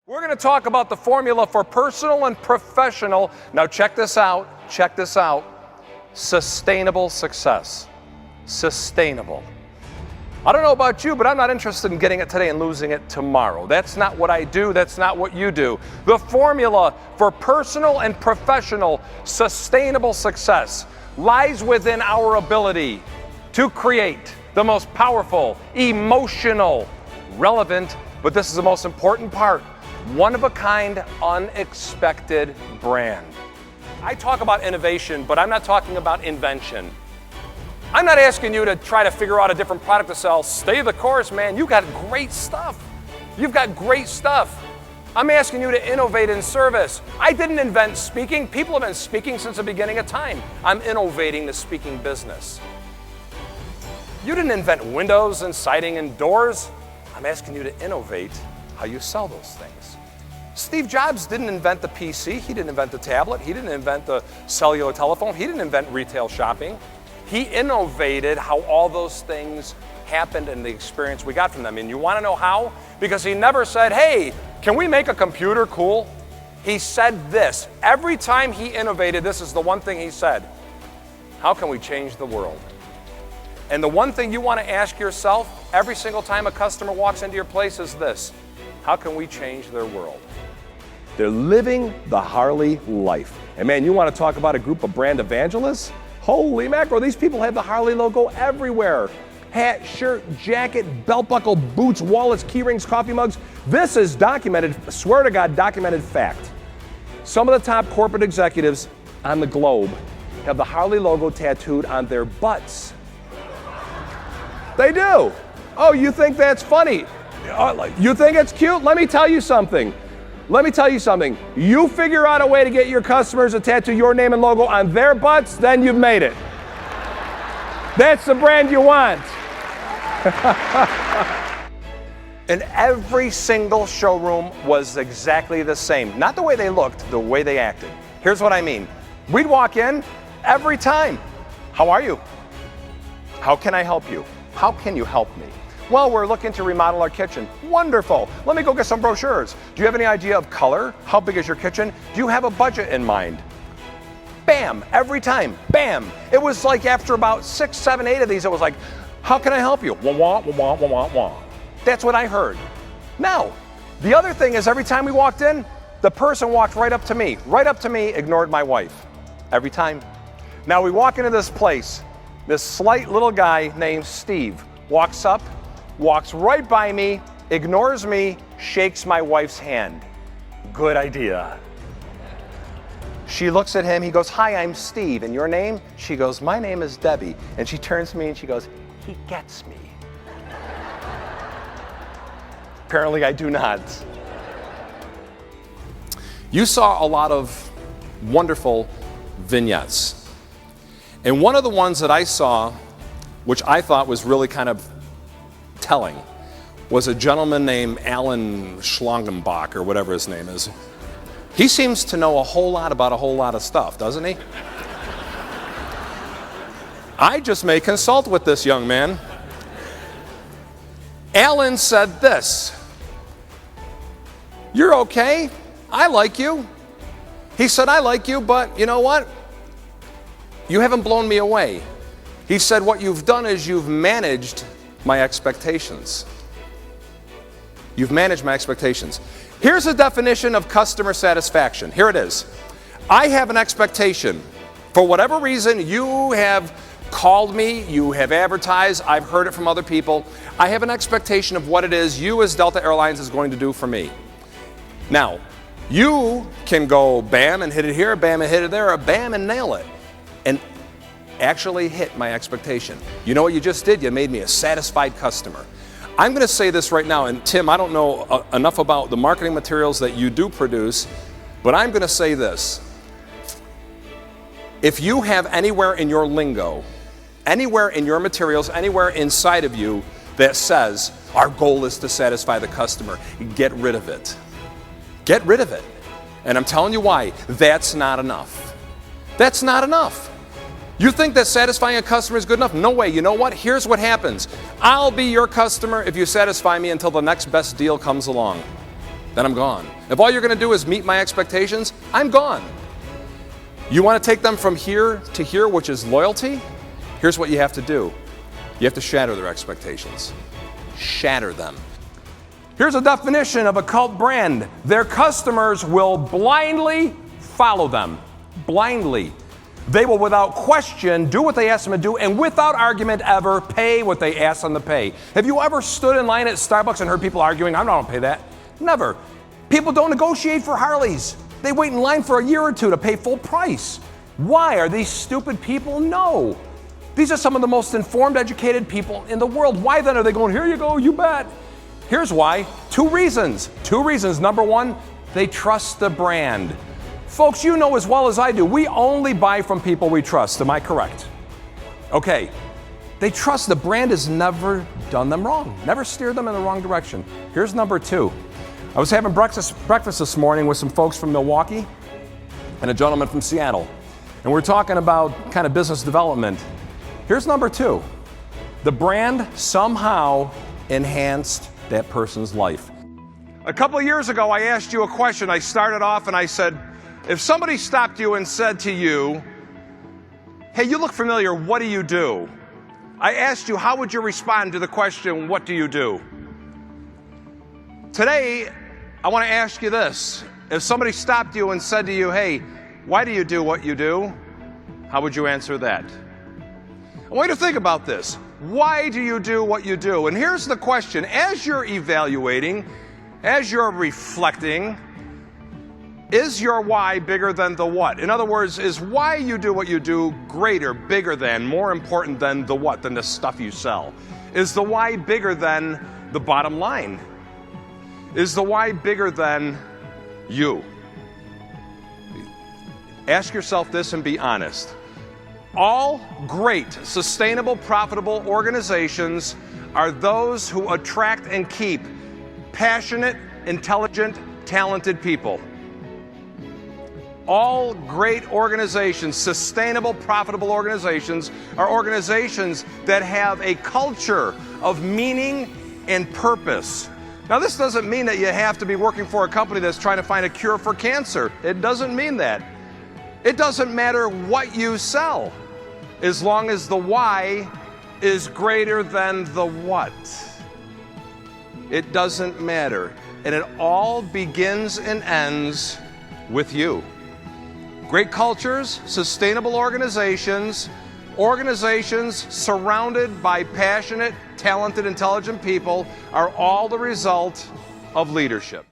We're going to talk about the formula for personal and professional. Now check this out, sustainable success. Sustainable. I don't know about you, but I'm not interested in getting it today and losing it tomorrow. That's not what I do, that's not what you do. The formula for personal and professional sustainable success lies within our ability to create the most powerful, emotional, relevant, but this is the most important part, one-of-a-kind, unexpected brand. I talk about innovation, but I'm not talking about invention. I'm not asking you to try to figure out a different product to sell. Stay the course, man. You've got great stuff. You've got great stuff. I'm asking you to innovate in service. I didn't invent speaking. People have been speaking since the beginning of time. I'm innovating the speaking business. You didn't invent windows and siding and doors. I'm asking you to innovate how you sell those things. Steve Jobs didn't invent the PC, he didn't invent the tablet, he didn't invent the cellular telephone, he didn't invent retail shopping. He innovated how all those things happened and the experience we got from them. And you want to know how? Because he never said, hey, can we make a computer cool? He said this. Every time he innovated, this is the one thing he said. How can we change the world? And the one thing you want to ask yourself every single time a customer walks into your place is this. How can we change their world? They're living the Harley life. And man, you want to talk about a group of brand evangelists? Holy mackerel, these people have the Harley logo everywhere. Hat, shirt, jacket, belt buckle, boots, wallets, key rings, coffee mugs. This is documented, swear to God, documented fact. Some of the top corporate executives on the globe have the Harley logo tattooed on their butts. They do. Oh, you think that's funny? You think it's cute? Let me tell you something. You figure out a way to get your customers to tattoo your name and logo on their butts, then you've made it. That's the brand you want. And every single showroom was exactly the same. Not the way they looked, the way they acted. Here's what I mean. We'd walk in every time. How are you? How can I help you? How can you help me? Well, we're looking to remodel our kitchen. Wonderful. Let me go get some brochures. Do you have any idea of color? How big is your kitchen? Do you have a budget in mind? Bam, every time, bam. It was like after about 6, 7, 8 of these, it was like, how can I help you? Wah, wah, wah, wah, wah, wah. That's what I heard. Now, the other thing is every time we walked in, the person walked right up to me, ignored my wife. Every time. Now we walk into this place, this slight little guy named Steve walks up, walks right by me, ignores me, shakes my wife's hand. Good idea. She looks at him, he goes, hi, I'm Steve, and your name? She goes, my name is Debbie. And she turns to me and she goes, he gets me. Apparently I do not. You saw a lot of wonderful vignettes. And one of the ones that I saw, which I thought was really kind of telling, was a gentleman named Alan Schlangenbach, or whatever his name is. He seems to know a whole lot about a whole lot of stuff, doesn't he? I just may consult with this young man. Alan said this, you're okay, I like you. He said, I like you, but you know what? You haven't blown me away. He said, what you've done is you've managed my expectations. You've managed my expectations. Here's a definition of customer satisfaction. Here it is. I have an expectation. For whatever reason, you have called me, you have advertised, I've heard it from other people. I have an expectation of what it is you as Delta Airlines is going to do for me. Now, you can go bam and hit it here, bam and hit it there, or bam and nail it. And actually hit my expectation. You know what you just did? You made me a satisfied customer. I'm going to say this right now, and Tim, I don't know enough about the marketing materials that you do produce, but I'm going to say this. If you have anywhere in your lingo, anywhere in your materials, anywhere inside of you that says, our goal is to satisfy the customer, get rid of it. Get rid of it. And I'm telling you why. That's not enough. That's not enough. You think that satisfying a customer is good enough? No way. You know what? Here's what happens. I'll be your customer if you satisfy me until the next best deal comes along. then I'm gone. If all you're going to do is meet my expectations, I'm gone. You want to take them from here to here, which is loyalty? Here's what you have to do. You have to shatter their expectations. Shatter them. Here's a definition of a cult brand. Their customers will blindly follow them. Blindly. They will without question do what they ask them to do and without argument ever pay what they ask them to pay. Have you ever stood in line at Starbucks and heard people arguing, I'm not going to pay that? Never. People don't negotiate for Harleys. They wait in line for a year or two to pay full price. Why? Are these stupid people? No. These are some of the most informed, educated people in the world. Why then are they going, here you go, you bet? Here's why. Two reasons. Number one, they trust the brand. Folks, you know as well as I do, we only buy from people we trust. Am I correct? Okay. They trust the brand has never done them wrong, never steered them in the wrong direction. Here's number two. I was having breakfast this morning with some folks from Milwaukee and a gentleman from Seattle. And we're talking about kind of business development. Here's number two. The brand somehow enhanced that person's life. A couple of years ago, I asked you a question. I started off and I said, if somebody stopped you and said to you, hey, you look familiar, what do you do? I asked you, how would you respond to the question, what do you do? Today, I want to ask you this. If somebody stopped you and said to you, hey, why do you do what you do? How would you answer that? I want you to think about this. Why do you do what you do? And here's the question. As you're evaluating, as you're reflecting, is your why bigger than the what? In other words, is why you do what you do greater, bigger than, more important than the what, than the stuff you sell? Is the why bigger than the bottom line? Is the why bigger than you? Ask yourself this and be honest. All great, sustainable, profitable organizations are those who attract and keep passionate, intelligent, talented people. All great organizations, sustainable, profitable organizations, are organizations that have a culture of meaning and purpose. Now, this doesn't mean that you have to be working for a company that's trying to find a cure for cancer. It doesn't mean that. It doesn't matter what you sell, as long as the why is greater than the what. It doesn't matter. And it all begins and ends with you. Great cultures, sustainable organizations, organizations surrounded by passionate, talented, intelligent people are all the result of leadership.